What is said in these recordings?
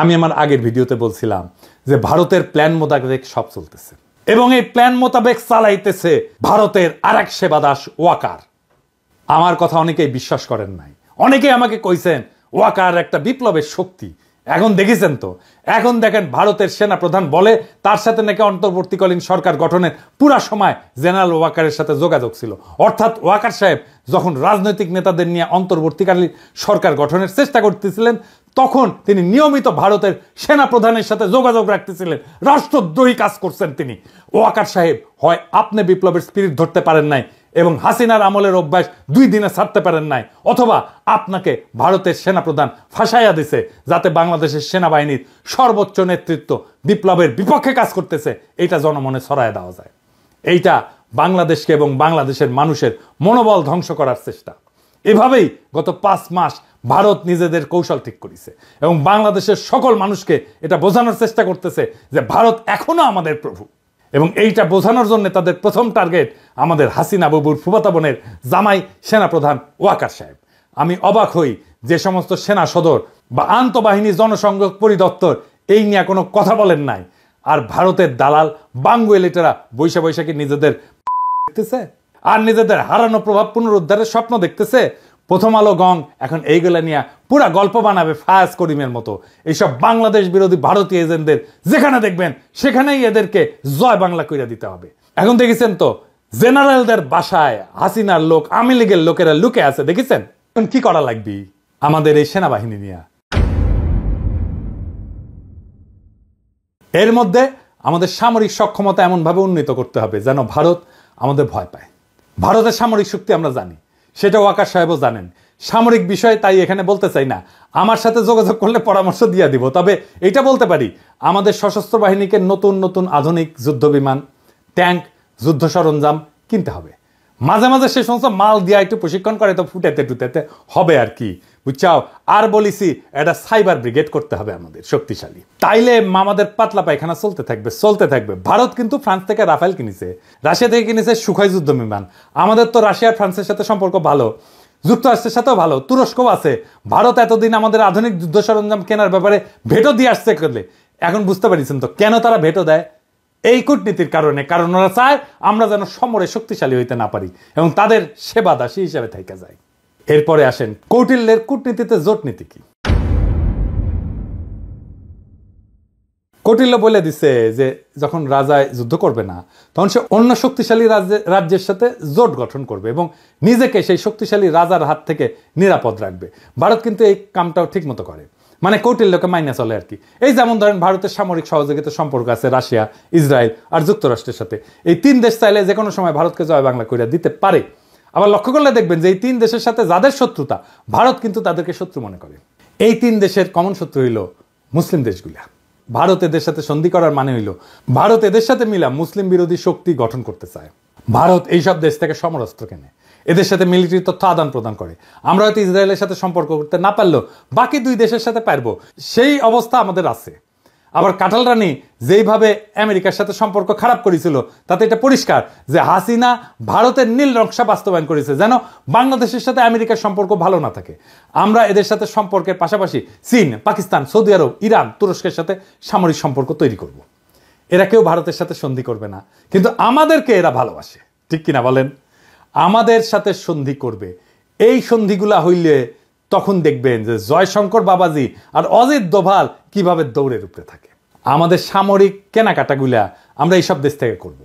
আমি আমার আগের ভিডিওতে বলছিলাম যে ভারতের প্ল্যান মোতাবেক সব চলতেছে এবং এই প্ল্যান মোতাবেক চালাইতেছে ভারতের আরেক সেবাদাস ওয়াকার। আমার কথা অনেকেই বিশ্বাস করেন নাই, অনেকেই আমাকে কইছেন ওয়াকার একটা বিপ্লবের শক্তি। এখন দেখেছেন তো, এখন দেখেন ভারতের সেনা প্রধান বলে তার সাথে নাকি অন্তর্বর্তীকালীন সরকার গঠনের পুরা সময় জেনারেল ওয়াকারের সাথে যোগাযোগ ছিল। অর্থাৎ ওয়াকার সাহেব যখন রাজনৈতিক নেতাদের নিয়ে অন্তর্বর্তীকালীন সরকার গঠনের চেষ্টা করতেছিলেন তখন তিনি নিয়মিত ভারতের সেনা প্রধানের সাথে যোগাযোগ রাখতেছিলেন। রাষ্ট্রদ্রোহী কাজ করছেন তিনি। ওয়াকার সাহেব হয় আপনি বিপ্লবের স্পিরিট ধরতে পারেন নাই এবং হাসিনার আমলের অভ্যাস 2 দিনে ছাড়তে পারেন নাই, অথবা আপনাকে ভারতের সেনাপ্রধান ফাঁসাইয়া দিছে যাতে বাংলাদেশের সেনাবাহিনীর সর্বোচ্চ নেতৃত্ব বিপ্লবের বিপক্ষে কাজ করতেছে এইটা জনমনে ছড়ায় দেওয়া যায়। এইটা বাংলাদেশকে এবং বাংলাদেশের মানুষের মনোবল ধ্বংস করার চেষ্টা। এভাবেই গত 5 মাস ভারত নিজেদের কৌশল ঠিক করেছে এবং বাংলাদেশের সকল মানুষকে এটা বোঝানোর চেষ্টা করতেছে যে ভারত এখনো আমাদের প্রভু। এবং এইটা বোঝানোর জন্য তাদের প্রথম টার্গেট আমাদের হাসিনা বাবুর ফুফাতো বোনের জামাই সেনাপ্রধান ওয়াকার সাহেব। আমি অবাক হই যে সমস্ত সেনা সদর বা আন্তঃবাহিনী জনসংযোগ পরিদপ্তর এই নিয়ে কোনো কথা বলেন নাই, আর ভারতের দালাল বাঙ্গু এলিটেরা বৈশা বৈশাখী নিজেদের দেখতেছে আর নিজেদের হারানো প্রভাব পুনরুদ্ধারের স্বপ্ন দেখতেছে। প্রথম আলো গং এখন এইগুলা নিয়ে পুরা গল্প বানাবে ফায়াজ করিমের মতো। এইসব বাংলাদেশ বিরোধী ভারতীয় এজেন্টদের যেখানে দেখবেন সেখানেই এদেরকে জয় বাংলা কইরা দিতে হবে। এখন দেখেছেন তো জেনারেলদের বাসায় হাসিনার লোক, আওয়ামী লীগের লোকেরা লুকে আছে, দেখেছেন? এখন কি করা লাগবে আমাদের এই সেনাবাহিনী নিয়ে? এর মধ্যে আমাদের সামরিক সক্ষমতা এমনভাবে উন্নীত করতে হবে যেন ভারত আমাদের ভয় পায়। ভারতের সামরিক শক্তি আমরা জানি, সেটা ওয়াকার সাহেবও জানেন। সামরিক বিষয়ে তাই এখানে বলতে চাই না, আমার সাথে যোগাযোগ করলে পরামর্শ দিয়ে দিব। তবে এটা বলতে পারি আমাদের সশস্ত্র বাহিনীকে নতুন নতুন আধুনিক যুদ্ধ বিমান, ট্যাঙ্ক, যুদ্ধ সরঞ্জাম কিনতে হবে। মাঝে মাঝে সে সমস্ত মাল দিয়ে একটু প্রশিক্ষণ করে তো ফুটেতে টুটেতে হবে আর কি, বুঝছাও? আর বলিছি এটা সাইবার ব্রিগেড করতে হবে আমাদের শক্তিশালী, তাইলে আমাদের পাতলা পায়খানা চলতে থাকবে। ভারত কিন্তু ফ্রান্স থেকে রাফেল কিনেছে, রাশিয়া থেকে কিনেছে সুখয় যুদ্ধ বিমান। আমাদের তো রাশিয়া আর ফ্রান্সের সাথে সম্পর্ক ভালো, যুক্তরাষ্ট্রের সাথেও ভালো, তুরস্কও আছে। ভারত এতদিন আমাদের আধুনিক যুদ্ধ সরঞ্জাম কেনার ব্যাপারে ভেটো দিয়ে আসছে করলে, এখন বুঝতে পারছেন তো কেন তারা ভেটো দেয়? এই কূটনীতির কারণে। কারণ ওরা চায় আমরা যেন সমরে শক্তিশালী হইতে না পারি এবং তাদের সেবা দাসী হিসেবে থেকে যায়। এরপরে আসেন কৌটিল্যের কূটনীতিতে জোট নীতি কি। কৌটিল্য বলে দিছে যে যখন রাজায় যুদ্ধ করবে না তখন সে অন্য শক্তিশালী রাজ্যের সাথে জোট গঠন করবে এবং নিজেকে সেই শক্তিশালী রাজার হাত থেকে নিরাপদ রাখবে। ভারত কিন্তু এই কামটাও ঠিক মতো করে, মানে কৌটিল্যকে মাইনে চলে আর কি। এই যেমন ধরেন ভারতের সামরিক সহযোগিতার সম্পর্ক আছে রাশিয়া, ইসরায়েল আর যুক্তরাষ্ট্রের সাথে। এই 3 দেশ চাইলে যে কোনো সময় ভারতকে জয় বাংলা করে দিতে পারে। আবার লক্ষ্য করলে দেখবেন যে এই 3 দেশের সাথে যাদের শত্রুতা, ভারত কিন্তু তাদেরকে শত্রু মনে করে। এই 3 দেশের কমন শত্রু হইল মুসলিম দেশগুলা। ভারত এদের সাথে সন্ধি করার মানে হইল ভারত এদের সাথে মিলা মুসলিম বিরোধী শক্তি গঠন করতে চায়। ভারত এইসব দেশ থেকে সমরাস্ত্র কেনে, এদের সাথে মিলিটারি তথ্য আদান প্রদান করে। আমরা হয়তো ইসরায়েলের সাথে সম্পর্ক করতে না পারলেও বাকি 2 দেশের সাথে পারবো, সেই অবস্থা আমাদের আছে। আবার কাঁঠাল রানী যেইভাবে আমেরিকার সাথে সম্পর্ক খারাপ করেছিল তাতে এটা পরিষ্কার যে হাসিনা ভারতের নীল নকশা বাস্তবায়ন করেছে যেন বাংলাদেশের সাথে আমেরিকার সম্পর্ক ভালো না থাকে। আমরা এদের সাথে সম্পর্কের পাশাপাশি চীন, পাকিস্তান, সৌদি আরব, ইরান, তুরস্কের সাথে সামরিক সম্পর্ক তৈরি করব। এরা কেউ ভারতের সাথে সন্ধি করবে না, কিন্তু আমাদেরকে এরা ভালোবাসে, ঠিক কিনা বলেন? আমাদের সাথে সন্ধি করবে। এই সন্ধিগুলা হইলে তখন দেখবেন যে জয়শঙ্কর বাবাজি আর অজিত দোভাল কিভাবে দৌড়ের উপরে থাকে। আমাদের সামরিক কেনাকাটাগুলা আমরা এইসব দেশ থেকে করব।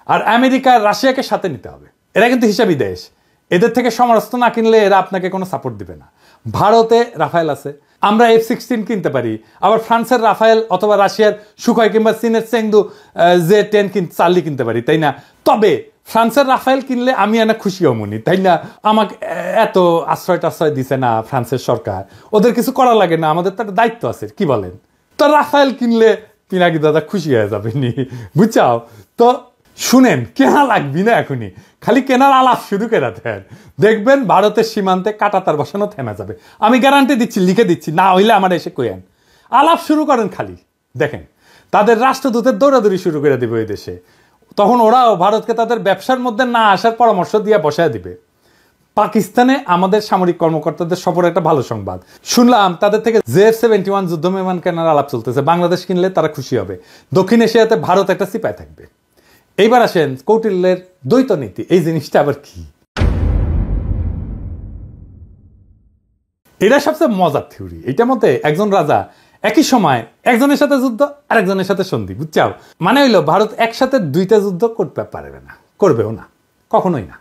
আর আমেরিকা, রাশিয়াকে সাথে নিতে হবে। এরা কিন্তু হিসাবি দেশ, এদের থেকে সমরাস্ত্র না কিনলে এরা আপনাকে কোনো সাপোর্ট দিবে না। ভারতে রাফায়েল আছে, আমরা F-16 কিনতে পারি। আবার ফ্রান্সের রাফায়েল অথবা রাশিয়ার সুখয় কিংবা চীনের চেংদু J-10 চার্লি কিনতে পারি, তাই না? তবে ফ্রান্সের রাফায়েল কিনলে আমি এনে খুশি হমনি, তাই না? আমাকে এত আশ্রয় দিছে না ফ্রান্সের সরকার, ওদের কিছু করা লাগে না, আমাদের তো একটা দায়িত্ব আছে, কি বলেন? তো রাফায়েল কিনলে পিনাকি দাদা খুশি হয়ে যাবে নি, বুঝছাও? তো শুনেন, কেনা লাগবি না এখনই, খালি কেনার আলাপ শুরু করে দেন, দেখবেন ভারতের সীমান্তে কাঁটাতার বসানো থেমে যাবে। আমি গ্যারান্টি দিচ্ছি, লিখে দিচ্ছি, না হইলে আমার এসে কইেন। আলাপ শুরু করেন খালি, দেখেন তাদের রাষ্ট্রদূতের দৌড়াদৌড়ি শুরু করে দিবে ওই দেশে। তখন ওরাও ভারতকে তাদের ব্যবসার মধ্যে না আসার পরামর্শ দিয়ে বসায় দিবে। পাকিস্তানে আমাদের সামরিক কর্মকর্তাদের সফর একটা ভালো সংবাদ শুনলাম, তাদের থেকে JF-71 যুদ্ধ বিমান কেনার আলাপ চলতেছে। বাংলাদেশ কিনলে তারা খুশি হবে। দক্ষিণ এশিয়াতে ভারত একটা সিপাই থাকবে। এইবার আসেন কৌটিল্যের দ্বৈত নীতি, এই জিনিসটা আবার কি? এটা সবচেয়ে মজার থিওরি। এটার মধ্যে একজন রাজা একই সময় একজনের সাথে যুদ্ধ আর একজনের সাথে সন্ধি, বুঝছাও? মানে হইলো ভারত একসাথে দুইটা যুদ্ধ করতে পারবে না, করবেও না, কখনোই না।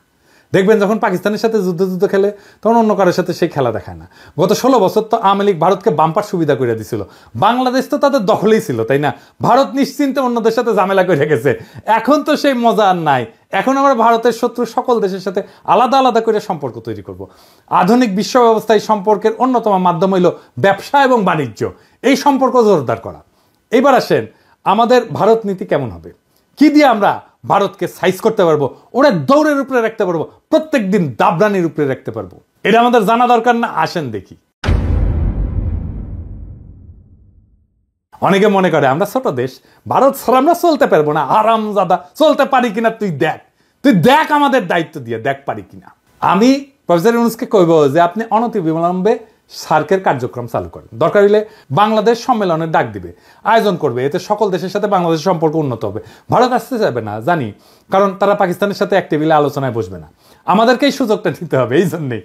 দেখবেন যখন পাকিস্তানের সাথে যুদ্ধ খেলে তখন অন্য কারোর সাথে সেই খেলা দেখায় না। গত 16 বছর তো আওয়ামী লীগ ভারতকে বাম্পার সুবিধা করে দিছিল। বাংলাদেশ তো তাদের দখলেই ছিল, তাই না? ভারত নিশ্চিন্তে অন্যদের সাথে ঝামেলা করে গেছে। এখন তো সেই মজা আর নাই। এখন আমরা ভারতের শত্রু সকল দেশের সাথে আলাদা আলাদা করে সম্পর্ক তৈরি করব। আধুনিক বিশ্ব ব্যবস্থায় সম্পর্কের অন্যতম মাধ্যম হইল ব্যবসা এবং বাণিজ্য, এই সম্পর্ক জোরদার করা। এবার আসেন আমাদের ভারত নীতি কেমন হবে, কি দিয়ে আমরা ভারতকে সাইজ করতে পারবো, ওরা দৌড়ের উপরে রাখতে পারবো, প্রত্যেক দিন দাবরানির উপরে রাখতে পারবো। এটা আমাদের জানা দরকার না? আসেন দেখি। অনেকে মনে করে আমরা ছোট দেশ, ভারত ছাড়া আমরা চলতে পারবো না। আরামজাদা, চলতে পারি কিনা তুই দেখ আমাদের দায়িত্ব দিয়ে দেখ পারি কিনা। আমি প্রফেসর ইউনূসকে কইব যে আপনি অনতিবিলম্বে সার্কের কার্যক্রম চালু করেন। দরকার হলে বাংলাদেশ সম্মেলনের ডাক দিবে, আয়োজন করবে। এতে সকল দেশের সাথে বাংলাদেশের সম্পর্ক উন্নত হবে। ভারত আসতে চাইবে না জানি, কারণ তারা পাকিস্তানের সাথে এক টেবিলে আলোচনায় বসবে না। আমাদেরকেই সুযোগটা নিতে হবে। এই জন্যেই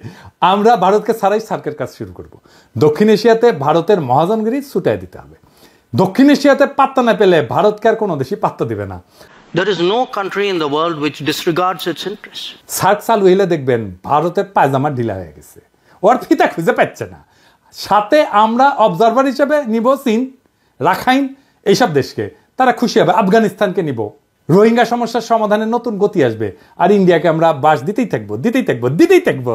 আমরা ভারতকে ছাড়াই সার্কের কাজ শুরু করব। দক্ষিণ এশিয়াতে ভারতের মহাজনগিরি ছুটাই দিতে হবে। দক্ষিণ এশিয়াতে পাত্তা না পেলে ভারতকে আর কোনো দেশই পাত্তা দিবে না। There is no country in the world which disregards its interests. SAARC চালু হইলে দেখবেন ভারতের পায়জামা ঢিলা হয়ে গেছে, ওর ফিতা খুঁজে পাচ্ছে না। সাথে আমরা অবজারভার হিসেবে নিব চীন, রাখাইন, এইসব দেশকে, তারা খুশি হবে। আফগানিস্তানকে নিব, রোহিঙ্গা সমস্যার সমাধানে নতুন গতি আসবে। আর ইন্ডিয়াকে আমরা বাস দিতেই থাকবো।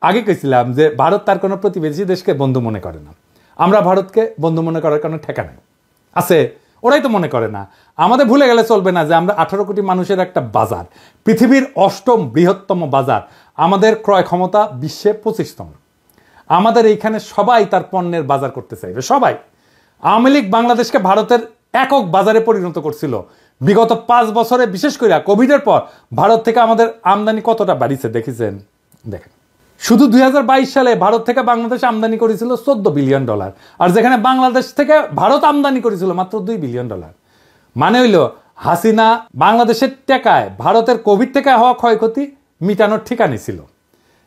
আগে কইছিলাম যে ভারত তার কোনো প্রতিবেশী দেশকে বন্ধু মনে করে না। আমরা ভারতকে বন্ধু মনে করার কোনো ঠেকা নেই আছে, ওরাই তো মনে করে না। আমাদের ভুলে গেলে চলবে না যে আমরা 18 কোটি মানুষের একটা বাজার, পৃথিবীর 8ম বৃহত্তম বাজার। আমাদের ক্রয় ক্ষমতা বিশ্বে 25তম। আমাদের এইখানে সবাই তার পণ্যের বাজার করতে চাইবে, সবাই। আওয়ামী লীগ বাংলাদেশকে ভারতের একক বাজারে পরিণত করছিল। বিগত 5 বছরে, বিশেষ করে কোভিডের পর ভারত থেকে আমাদের আমদানি কতটা বাড়িছে দেখেছেন? দেখেন, শুধু 2022 সালে ভারত থেকে বাংলাদেশ আমদানি করেছিল $14 বিলিয়ন, আর যেখানে বাংলাদেশ থেকে ভারত আমদানি করেছিল মাত্র $2 বিলিয়ন। মানে হইল হাসিনা বাংলাদেশের টাকায় ভারতের কোভিড থেকে হওয়া ক্ষয়ক্ষতি মিটানোর ঠিকানি ছিল।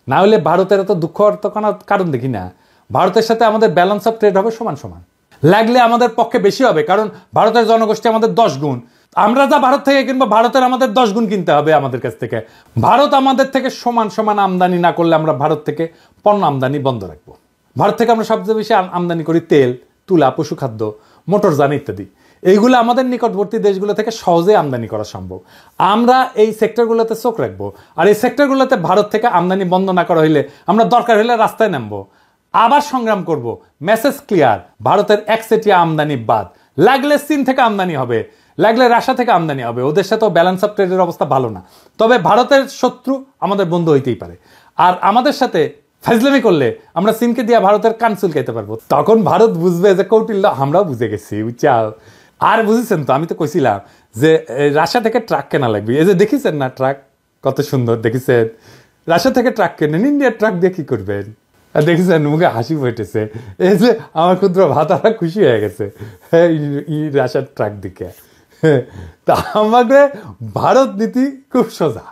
না হলে ভারতের এত দুঃখ অর্থ কারণ দেখি না। ভারতের সাথে আমাদের ব্যালেন্স অফ ট্রেড হবে সমান সমান, লাগলে আমাদের পক্ষে বেশি হবে, কারণ ভারতের জনগোষ্ঠী আমাদের 10 গুণ। আমরা যা ভারত থেকে কিনবো ভারতের আমাদের 10 গুণ কিনতে হবে আমাদের কাছ থেকে। ভারত আমাদের থেকে সমান সমান আমদানি না করলে আমরা ভারত থেকে পণ্য আমদানি বন্ধ রাখবো। ভারত থেকে আমরা সবচেয়ে বেশি আমদানি করি তেল, তুলা, পশুখাদ্য, মোটরযান ইত্যাদি। এইগুলো আমাদের নিকটবর্তী দেশগুলো থেকে সহজে আমদানি করা সম্ভব। আমরা এই সেক্টরগুলোতে চোখ রাখবো। আর এই সেক্টরগুলোতে ভারত থেকে আমদানি বন্ধ না করা হইলে আমরা দরকার হলে রাস্তায় নামবো, আবার সংগ্রাম করব। মেসেজ ক্লিয়ার, ভারতের একচেটিয়া আমদানি বাদ। লাগলে চীন থেকে আমদানি হবে, লাগলে রাশিয়া থেকে আমদানি হবে। ওদের সাথেও ব্যালেন্স অফ ট্রেডের অবস্থা ভালো না। তবে ভারতের শত্রু আমাদের বন্ধু হইতেই পারে। আর আমাদের সাথে ফাজলামি করলে আমরা চীনকে দিয়ে ভারতের কান চুলকাইতে পারবো। তখন ভারত বুঝবে যে কৌটিল্য আমরাও বুঝে গেছি, বুঝছাও? আর বুঝেছেন তো, আমি তো কইছিলাম যে রাশিয়া থেকে ট্রাক কেনা লাগবে। এই যে দেখেছেন না ট্রাক কত সুন্দর, দেখেছেন? রাশিয়া থেকে ট্রাক কেনেন, ইন্ডিয়ার ট্রাক দিয়ে কি করবেন? দেখেছেন মুখে হাসি ফুটেছে। এই যে আমার ক্ষুদ্র ভাতারা খুশি হয়ে গেছে রাশিয়ার ট্রাক দিকে। তা আমাদের ভারত নীতি খুব সোজা।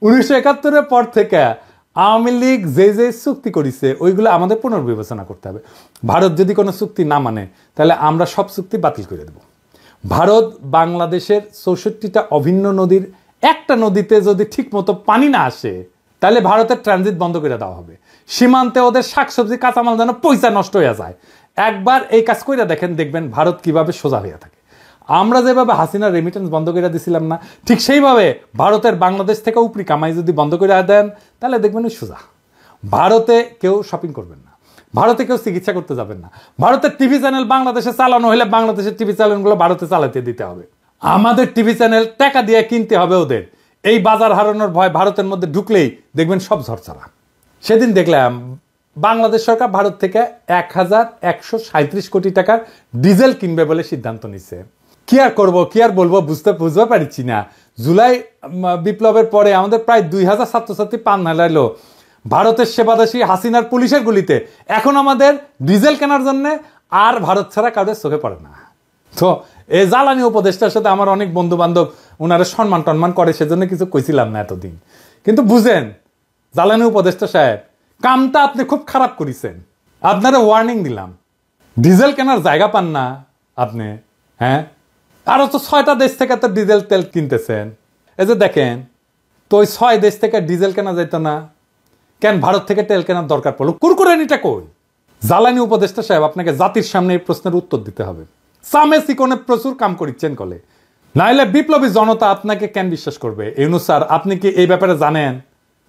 1971-এর পর থেকে আওয়ামী লীগ যে চুক্তি করেছে ওইগুলো আমাদের পুনর্বিবেচনা করতে হবে। ভারত যদি কোনো চুক্তি না মানে তাহলে আমরা সব চুক্তি বাতিল করে দেব। ভারত বাংলাদেশের 64টা অভিন্ন নদীর একটা নদীতে যদি ঠিক মতো পানি না আসে তাহলে ভারতের ট্রানজিট বন্ধ করে দেওয়া হবে। সীমান্তে ওদের শাকসবজি কাঁচামাল যেন পয়সা নষ্ট হয়ে যায়। একবার এই কাজ করে দেখবেন ভারত কিভাবে সোজা হয়ে থাকে। আমরা যেভাবে হাসিনার রেমিটেন্স বন্ধ করে দিছিলাম না, ঠিক সেইভাবে ভারতের বাংলাদেশ থেকে উপরি কামাই যদি বন্ধ করে দেন তাহলে দেখবেন সোজা। ভারতে কেউ শপিং করবেন না, ভারতে কেউ চিকিৎসা করতে যাবেন না। ভারতের টিভি চ্যানেল বাংলাদেশে চালানো হলে বাংলাদেশের টিভি চ্যানেলগুলো ভারতে চালাতে দিতে হবে। আমাদের টিভি চ্যানেল টাকা দিয়ে কিনতে হবে ওদের। এই বাজার হারানোর ভয় ভারতের মধ্যে ঢুকলেই দেখবেন সব ঝরঝরা। সেদিন দেখলাম বাংলাদেশ সরকার ভারত থেকে 1137 কোটি টাকার ডিজেল কিনবে বলে সিদ্ধান্ত নিচ্ছে। কি আর করবো, কি আর বলবো, বুঝতে পারছি না। জুলাই বিপ্লবের পরে আমাদের প্রায় 2000 ছাত্রছাত্রী পান হারাইলো। ভারতের সেবাদাসী হাসিনার পুলিশের গুলিতে এখন আমাদের ডিজেল কেনার জন্য আর ভারত ছাড়া কাউদের চোখে পড়ে না। তো এই জ্বালানি উপদেষ্টার সাথে আমার অনেক বন্ধু বান্ধব ওনারা সম্মান টন্মান করে, সেজন্য কিছু কইছিলাম না এতদিন। কিন্তু বুঝেন জ্বালানি উপদেষ্টা সাহেব, কামটা আপনি খুব খারাপ করেছেন। আপনারা ওয়ার্নিং দিলাম, ডিজেল কেনার জায়গা পান না আপনি, হ্যাঁ? আরো তো 6টা দেশ থেকে তো ডিজেল তেল কিনতেছেন। এই যে দেখেন, তো ওই 6 দেশ থেকে ডিজেল কেনা যেত না কেন? ভারত থেকে তেল কেনার দরকার পড়লো, কুরকুরানিটা কই? জ্বালানি উপদেষ্টা সাহেব, আপনাকে জাতির সামনে এই প্রশ্নের উত্তর দিতে হবে। সামে সিকোনে প্রচুর কাম করিচ্ছেন কলে, নাইলে বিপ্লবী জনতা আপনাকে কেন বিশ্বাস করবে? ইউনূস স্যার, আপনি কি এই ব্যাপারে জানেন?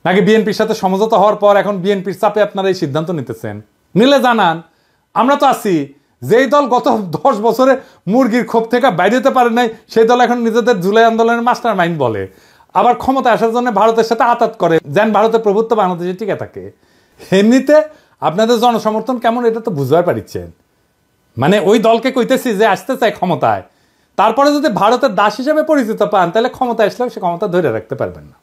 নাকি বিএনপির সাথে সমঝোতা হওয়ার পর এখন বিএনপির চাপে আপনারা এই সিদ্ধান্ত নিতেছেন? নিলে জানান, আমরা তো আছি। যেই দল গত 10 বছরে মুরগির ক্ষোভ থেকে বাইরে হতে পারে নাই, সেই দল এখন নিজেদের জুলাই আন্দোলনের মাস্টার মাইন্ড বলে, আবার ক্ষমতা আসার জন্য ভারতের সাথে আতাত করে, যেন ভারতের প্রভুত্ব বাংলাদেশে টিকে থাকে। এমনিতে আপনাদের জনসমর্থন কেমন এটা তো বুঝতে পারছেন। মানে ওই দলকে কইতেছি যে আসতে চায় ক্ষমতায়, তারপরে যদি ভারতের দাস হিসেবে পরিচিত পান, তাহলে ক্ষমতা আসলেও সে ক্ষমতা ধরে রাখতে পারবেন না।